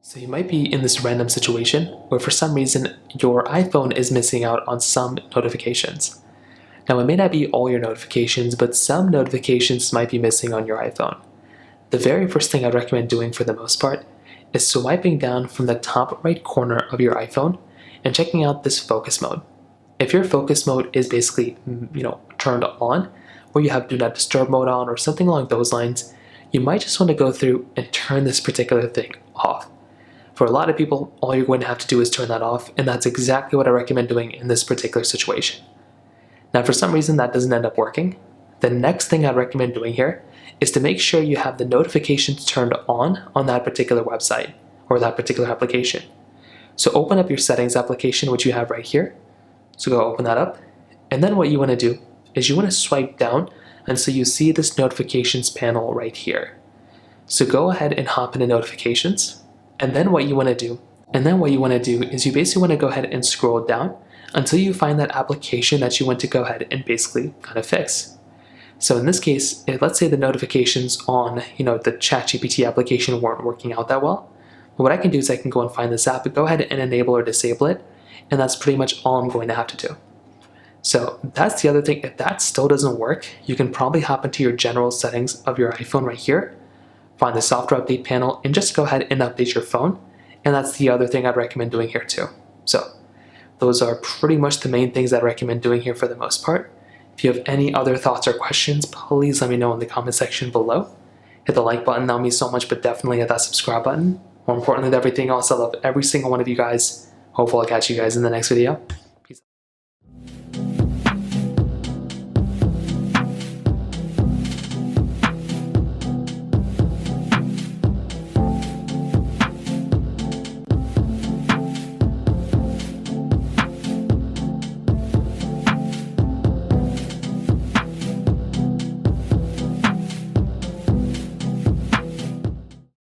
So you might be in this random situation where for some reason your iPhone is missing out on some notifications. Now it may not be all your notifications, but some notifications might be missing on your iPhone. The very first thing I'd recommend doing for the most part is swiping down from the top right corner of your iPhone and checking out this focus mode. If your focus mode is basically, turned on, where you have do not disturb mode on or something along those lines, you might just want to go through and turn this particular thing off. For a lot of people, all you're going to have to do is turn that off, and that's exactly what I recommend doing in this particular situation. Now, for some reason that doesn't end up working, the next thing I'd recommend doing here is to make sure you have the notifications turned on that particular website or that particular application. So open up your settings application, which you have right here. So go open that up, and then what you want to do is you want to swipe down until you see this notifications panel right here. So go ahead and hop into notifications. And then what you want to do is you basically want to go ahead and scroll down until you find that application that you want to go ahead and basically kind of fix. So in this case, let's say the notifications on the ChatGPT application weren't working out that well. What I can do is I can go and find this app and go ahead and enable or disable it, and that's pretty much all I'm going to have to do. So that's the other thing. If that still doesn't work, you can probably hop into your general settings of your iPhone right here, find the software update panel, and just go ahead and update your phone. And that's the other thing I'd recommend doing here too. So those are pretty much the main things I'd recommend doing here for the most part. If you have any other thoughts or questions, please let me know in the comment section below. Hit the like button, that would mean so much, but definitely hit that subscribe button. More importantly than everything else, I love every single one of you guys. Hopefully I'll catch you guys in the next video.